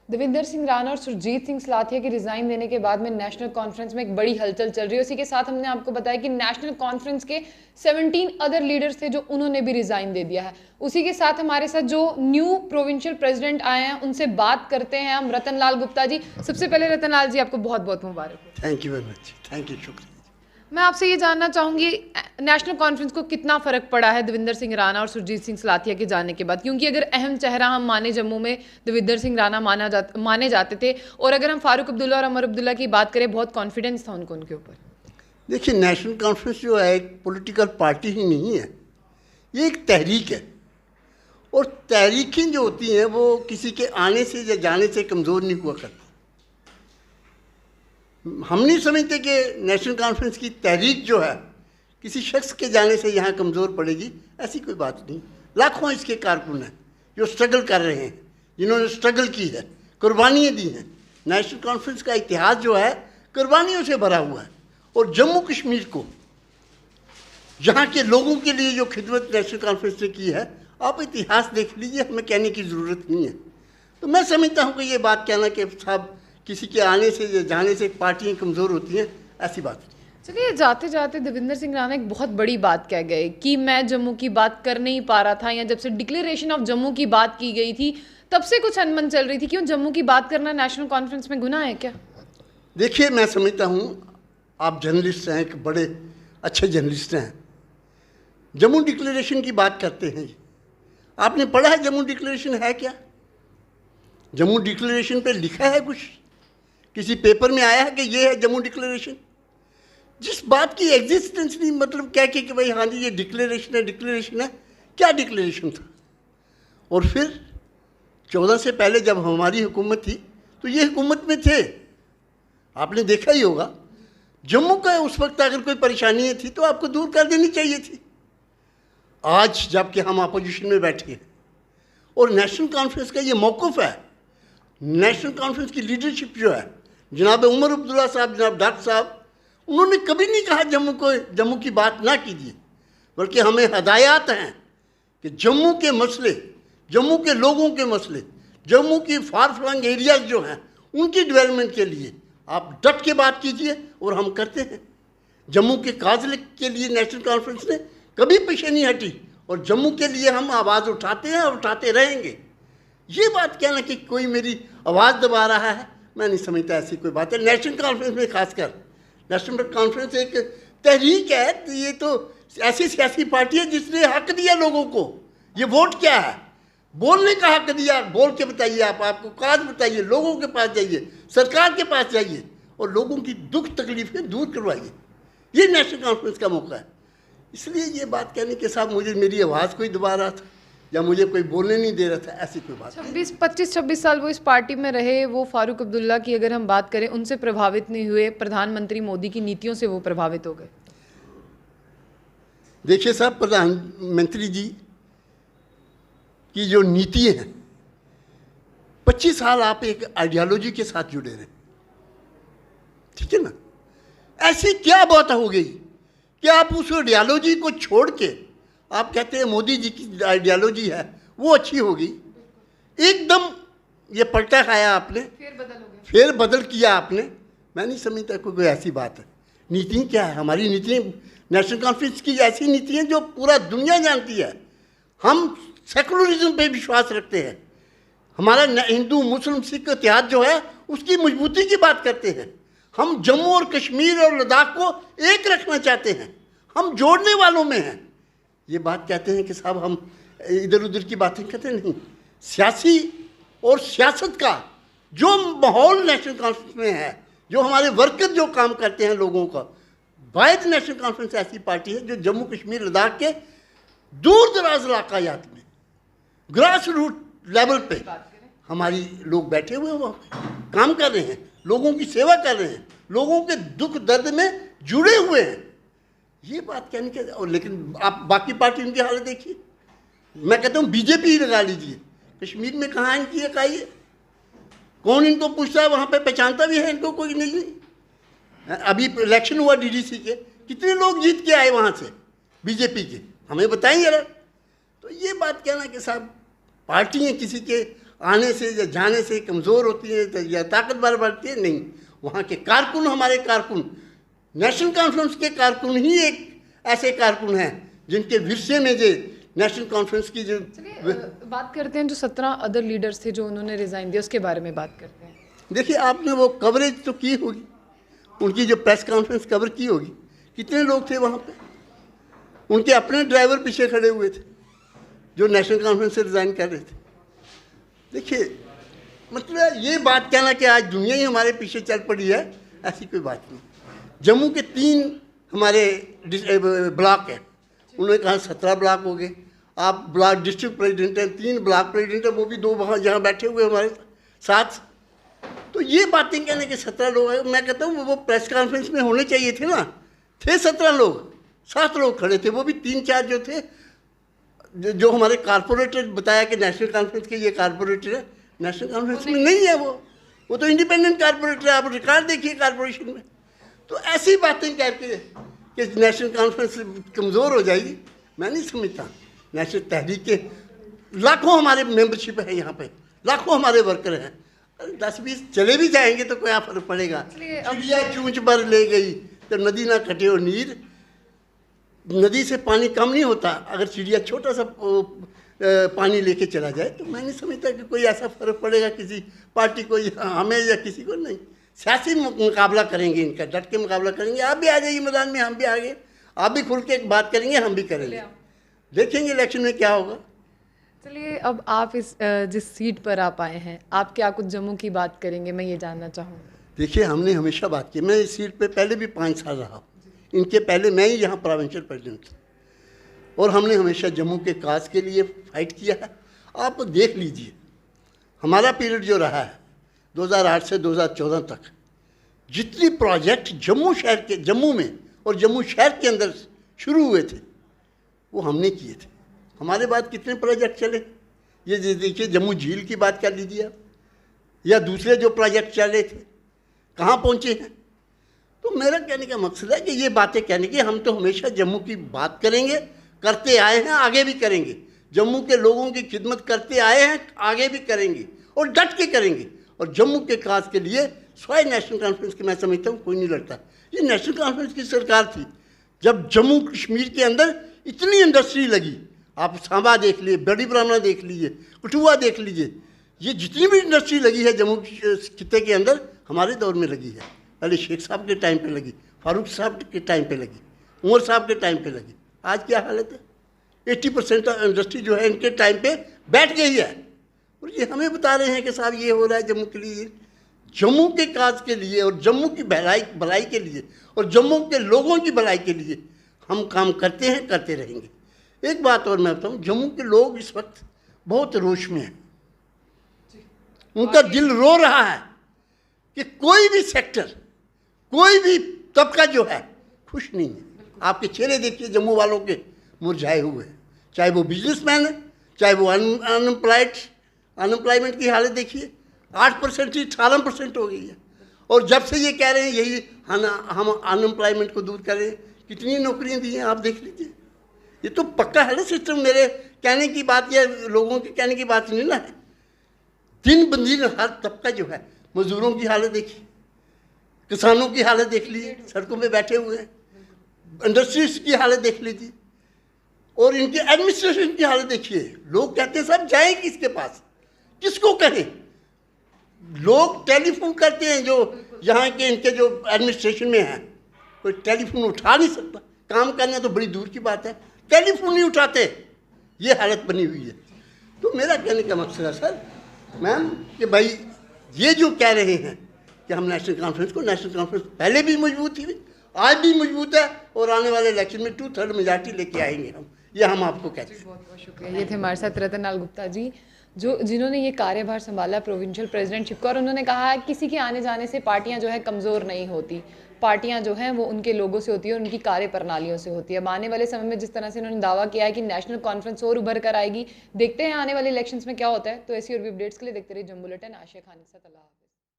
देविंदर सिंह राणा और सुरजीत सिंह सलाथिया के रिजाइन देने के बाद में नेशनल कॉन्फ्रेंस में एक बड़ी हलचल चल रही है। उसी के साथ हमने आपको बताया कि नेशनल कॉन्फ्रेंस के 17 अदर लीडर्स थे जो उन्होंने भी रिजाइन दे दिया है। उसी के साथ हमारे साथ जो न्यू प्रोविंशियल प्रेसिडेंट आए हैं उनसे बात करते हैं हम। रतन लाल गुप्ता जी, सबसे पहले रतन लाल जी आपको बहुत बहुत मुबारक हो। Thank you very much, thank you, शुक्रिया। मैं आपसे ये जानना चाहूंगी नेशनल कॉन्फ्रेंस को कितना फर्क पड़ा है देविंदर सिंह राणा और सुरजीत सिंह सलाथिया के जाने के बाद, क्योंकि अगर अहम चेहरा हम माने जम्मू में देविंदर सिंह राणा माने जाते थे, और अगर हम फारूक अब्दुल्ला और अमर अब्दुल्ला की बात करें बहुत कॉन्फिडेंस था उनको उनके ऊपर। देखिए, नेशनल कॉन्फ्रेंस जो है एक पॉलिटिकल पार्टी ही नहीं है, ये एक तहरीक है। और तहरीकें जो होती हैं वो किसी के आने से या जाने से कमज़ोर नहीं हुआ करती। हम नहीं समझते कि नेशनल कॉन्फ्रेंस की तहरीक जो है किसी शख्स के जाने से यहाँ कमज़ोर पड़ेगी, ऐसी कोई बात नहीं। लाखों इसके कारकुन हैं जो स्ट्रगल कर रहे हैं, जिन्होंने स्ट्रगल की है, कुर्बानियाँ दी हैं। नेशनल कॉन्फ्रेंस का इतिहास जो है कुर्बानियों से भरा हुआ है। और जम्मू कश्मीर को, यहाँ के लोगों के लिए जो खिदमत नेशनल कॉन्फ्रेंस ने की है, आप इतिहास देख लीजिए, हमें कहने की ज़रूरत नहीं है। तो मैं समझता हूँ कि ये बात कहना कि साहब किसी के आने से या जाने से पार्टियाँ कमज़ोर होती हैं, ऐसी बात नहीं। चलिए, जाते जाते देविंदर सिंह राणा एक बहुत बड़ी बात कह गए कि मैं जम्मू की बात कर नहीं पा रहा था, या जब से डिक्लेरेशन ऑफ जम्मू की बात की गई थी तब से कुछ अनबन चल रही थी। क्यों जम्मू की बात करना नेशनल कॉन्फ्रेंस में गुनाह है क्या? देखिए, मैं समझता हूँ आप जर्नलिस्ट हैं, एक बड़े अच्छे जर्नलिस्ट हैं। जम्मू डिक्लेरेशन की बात करते हैं, आपने पढ़ा है जम्मू डिक्लेरेशन है क्या? जम्मू डिक्लेरेशन पे लिखा है कुछ? किसी पेपर में आया है कि ये है जम्मू डिक्लेरेशन? जिस बात की एग्जिस्टेंस नहीं, मतलब कह के कि भाई हाँ जी ये डिक्लेरेशन है, डिक्लेरेशन है, क्या डिक्लेरेशन था? और फिर 14 से पहले जब हमारी हुकूमत थी तो ये हुकूमत में थे, आपने देखा ही होगा। जम्मू का उस वक्त अगर कोई परेशानी थी तो आपको दूर कर देनी चाहिए थी। आज जबकि हम अपोजिशन में बैठे हैं और नेशनल कॉन्फ्रेंस का ये मौक़िफ़ है, नेशनल कॉन्फ्रेंस की लीडरशिप जो है, जनाब उमर अब्दुल्ला साहब, जनाब डॉक्टर साहब, उन्होंने कभी नहीं कहा जम्मू की बात ना कीजिए, बल्कि हमें हदायत हैं कि जम्मू के मसले, जम्मू के लोगों के मसले, जम्मू की फार फ्लंग एरियाज जो हैं उनकी डेवलपमेंट के लिए आप डट के बात कीजिए, और हम करते हैं। जम्मू के काज़ के लिए नेशनल कॉन्फ्रेंस ने कभी पीछे नहीं हटी, और जम्मू के लिए हम आवाज़ उठाते हैं और उठाते रहेंगे। ये बात कहना कि कोई मेरी आवाज़ दबा रहा है, मैं नहीं समझता ऐसी कोई बात है। नेशनल कॉन्फ्रेंस में खासकर, नेशनल कॉन्फ्रेंस एक तहरीक है, तो ये तो ऐसी सियासी पार्टी है जिसने हक दिया लोगों को। ये वोट क्या है? बोलने का हक दिया, बोल के बताइए, आपको काज बताइए, लोगों के पास जाइए, सरकार के पास जाइए और लोगों की दुख तकलीफें दूर करवाइए। ये नेशनल कॉन्फ्रेंस का मौका है। इसलिए ये बात कहने के साथ मुझे मेरी आवाज़ कोई दबा रहा था या मुझे कोई बोलने नहीं दे रहा था, ऐसी कोई बात। 25-26 साल वो इस पार्टी में रहे। वो फारूक अब्दुल्ला की अगर हम बात करें, उनसे प्रभावित नहीं हुए, प्रधानमंत्री मोदी की नीतियों से वो प्रभावित हो गए। देखिए साहब, प्रधानमंत्री जी की जो नीति है, 25 साल आप एक आइडियोलॉजी के साथ जुड़े रहे, ठीक है ना? ऐसी क्या बात हो गई कि आप उस आइडियोलॉजी को छोड़ के आप कहते हैं मोदी जी की आइडियोलॉजी है वो अच्छी होगी? एकदम ये पलटा खाया आपने, फिर बदल किया आपने। मैं नहीं समझता कोई ऐसी बात है। नीति क्या है? हमारी नीतियाँ, नेशनल कॉन्फ्रेंस की ऐसी नीति हैं जो पूरा दुनिया जानती है। हम सेकुलरिज्म पे विश्वास रखते हैं। हमारा हिंदू मुस्लिम सिख इतिहाद जो है उसकी मजबूती की बात करते हैं। हम जम्मू और कश्मीर और लद्दाख को एक रखना चाहते हैं, हम जोड़ने वालों में हैं। ये बात कहते हैं कि साहब हम इधर उधर की बातें करते नहीं। सियासी और सियासत का जो माहौल नेशनल कॉन्फ्रेंस में है, जो हमारे वर्कर जो काम करते हैं लोगों का, वाहिद नेशनल कॉन्फ्रेंस ऐसी पार्टी है जो जम्मू कश्मीर लद्दाख के दूर दराज इलाकायात में ग्रास रूट लेवल पे हमारी लोग बैठे हुए हैं, वहाँ काम कर रहे हैं, लोगों की सेवा कर रहे हैं, लोगों के दुख दर्द में जुड़े हुए हैं। ये बात कहने के, और लेकिन आप बाकी पार्टी उनकी हालत देखिए। मैं कहता हूँ बीजेपी ही लगा लीजिए, कश्मीर में कहाँ इनकी इकाई है? कौन इनको पूछता है? वहाँ पे पहचानता भी है इनको कोई नहीं। अभी इलेक्शन हुआ डीडीसी के, कितने लोग जीत के आए वहाँ से बीजेपी के, हमें बताएं जरा। तो ये बात कहना कि साहब पार्टियाँ किसी के आने से या जाने से कमज़ोर होती है या ताकतवर बढ़ती है, नहीं। वहाँ के कारकुन, हमारे कारकुन, नेशनल कॉन्फ्रेंस के कारकुन ही एक ऐसे कारकुन हैं जिनके विरसे में जो नेशनल कॉन्फ्रेंस की जो बात करते हैं, जो 17 अदर लीडर्स थे जो उन्होंने रिज़ाइन दिया, उसके बारे में बात करते हैं। देखिए, आपने वो कवरेज तो की होगी, उनकी जो प्रेस कॉन्फ्रेंस कवर की होगी, कितने लोग थे वहाँ पे? उनके अपने ड्राइवर पीछे खड़े हुए थे जो नेशनल कॉन्फ्रेंस से रिज़ाइन कर रहे थे। देखिए, मतलब ये बात कहना कि आज दुनिया ही हमारे पीछे चल पड़ी है, ऐसी कोई बात नहीं। जम्मू के 3 हमारे ब्लॉक हैं, उन्होंने कहा 17 ब्लॉक हो गए। आप ब्लॉक डिस्ट्रिक्ट प्रेसिडेंट हैं, 3 ब्लॉक प्रेसिडेंट हैं, वो भी 2 वहाँ यहाँ बैठे हुए हमारे साथ। तो ये बातें कहने के 17 लोग हैं, मैं कहता हूँ वो प्रेस कॉन्फ्रेंस में होने चाहिए थे ना। थे 17 लोग, 7 लोग खड़े थे, वो भी 3-4 जो थे जो हमारे कारपोरेटर बताया कि नेशनल कॉन्फ्रेंस के ये कारपोरेटर है, नेशनल कॉन्फ्रेंस में नहीं है वो तो इंडिपेंडेंट कारपोरेटर है। आप रिकॉर्ड देखिए कारपोरेशन में। तो ऐसी बातें कहते कि नेशनल कॉन्फ्रेंस कमज़ोर हो जाएगी, मैं नहीं समझता। नेशनल तहरीक के लाखों हमारे मेंबरशिप है यहाँ पे, लाखों हमारे वर्कर हैं। 10-20 चले भी जाएंगे तो क्या फ़र्क पड़ेगा? चिड़िया चूंच भर ले गई तो नदी ना कटे और नीर। नदी से पानी कम नहीं होता, अगर चिड़िया छोटा सा पानी लेके चला जाए तो मैं नहीं समझता कि कोई ऐसा फ़र्क पड़ेगा किसी पार्टी को या हमें या किसी को। नहीं, सियासी मुकाबला करेंगे, इनका डट के मुकाबला करेंगे। आप भी आ जाइए मैदान में, हम भी आगे, आप भी खुल के बात करेंगे, हम भी करेंगे, देखेंगे इलेक्शन में क्या होगा। चलिए, अब आप जिस सीट पर आप आए हैं, आप क्या कुछ जम्मू की बात करेंगे, मैं ये जानना चाहूँगा। देखिए, हमने हमेशा बात की, मैं इस सीट पे पहले भी 5 साल रहा, इनके पहले मैं ही यहाँ प्रोविंशियल प्रेसिडेंट था, और हमने हमेशा जम्मू के काज के लिए फाइट किया है। आप देख लीजिए हमारा पीरियड जो रहा है 2008 से 2014 तक, जितनी प्रोजेक्ट जम्मू शहर के, जम्मू में और जम्मू शहर के अंदर शुरू हुए थे वो हमने किए थे। हमारे बाद कितने प्रोजेक्ट चले, ये देखिए जम्मू झील की बात कर लीजिए आप, या दूसरे जो प्रोजेक्ट चल रहे थे कहाँ पहुँचे हैं। तो मेरा कहने का मकसद है कि ये बातें कहने की, हम तो हमेशा जम्मू की बात करेंगे, करते आए हैं, आगे भी करेंगे। जम्मू के लोगों की खिदमत करते आए हैं, आगे भी करेंगे और डट के करेंगे। और जम्मू के काज के लिए स्वाय नेशनल कॉन्फ्रेंस के, मैं समझता हूँ कोई नहीं लड़ता। ये नेशनल कॉन्फ्रेंस की सरकार थी जब जम्मू कश्मीर के अंदर इतनी इंडस्ट्री लगी। आप सांबा देख लीजिए, बड़ी ब्राह्मणा देख लीजिए, कठुआ देख लीजिए, ये जितनी भी इंडस्ट्री लगी है जम्मू खित्ते के अंदर हमारे दौर में लगी है। पहले शेख साहब के टाइम पे लगी, फारूक साहब के टाइम पे लगी, उमर साहब के टाइम पे लगी। आज क्या हालत है? 80% इंडस्ट्री जो है इनके टाइम पे बैठ गई है, और ये हमें बता रहे हैं कि साहब ये हो रहा है जम्मू के लिए, जम्मू के काज के लिए और जम्मू की भलाई के लिए और जम्मू के लोगों की भलाई के लिए हम काम करते हैं, करते रहेंगे। एक बात और मैं बताऊँ, जम्मू के लोग इस वक्त बहुत रोष में हैं, उनका दिल रो रहा है कि कोई भी सेक्टर, कोई भी तबका जो है खुश नहीं है। आपके चेहरे देखिए जम्मू वालों के मुरझाए हुए हैं, चाहे वो बिजनेसमैन है, चाहे वो अनएम्प्लॉयमेंट की हालत देखिए, 8% से 18% हो गई है। और जब से ये कह रहे हैं यही हम अनएम्प्लॉयमेंट को दूर करें, कितनी नौकरियां दी हैं आप देख लीजिए। ये तो पक्का है ना सिस्टम, मेरे कहने की बात या लोगों के कहने की बात नहीं ना है। दिन ब दिन हर तबका जो है, मजदूरों की हालत देखिए, किसानों की हालत देख लीजिए, सड़कों पे बैठे हुए हैं, इंडस्ट्रीज की हालत देख लीजिए, और इनके एडमिनिस्ट्रेशन की हालत देखिए। लोग कहते हैं सब जाए किसके पास, किसको कहें। लोग टेलीफोन करते हैं जो यहाँ के इनके जो एडमिनिस्ट्रेशन में है, कोई टेलीफोन उठा नहीं सकता। काम करना तो बड़ी दूर की बात है, टेलीफोन नहीं उठाते, ये हालत बनी हुई है। तो मेरा कहने का मकसद है सर मैम कि भाई ये जो कह रहे हैं कि हम नेशनल कॉन्फ्रेंस को, नेशनल कॉन्फ्रेंस पहले भी मजबूत थी, आज भी मजबूत है, और आने वाले इलेक्शन में 2/3 मेजॉरिटी लेके आएंगे हम, ये हम आपको कहते हैं। बहुत बहुत शुक्रिया। ये थे हमारे साथ रतन लाल गुप्ता जी, जिन्होंने ये कार्यभार संभाला प्रोविंशियल प्रेसिडेंटशिप का, और उन्होंने कहा है किसी के आने जाने से पार्टियां जो है कमज़ोर नहीं होती, पार्टियां जो हैं वो उनके लोगों से होती है, उनकी कार्य प्रणालियों से होती है। अब आने वाले समय में जिस तरह से उन्होंने दावा किया है कि नेशनल कॉन्फ्रेंस और उभर कर आएगी, देखते हैं आने वाले इलेक्शंस में क्या होता है। तो ऐसी और भी अपडेट्स के लिए देखते रहिए जम्मू बुलेटिन। आशिया खान के साथ, अल्लाह हाफ़िज़।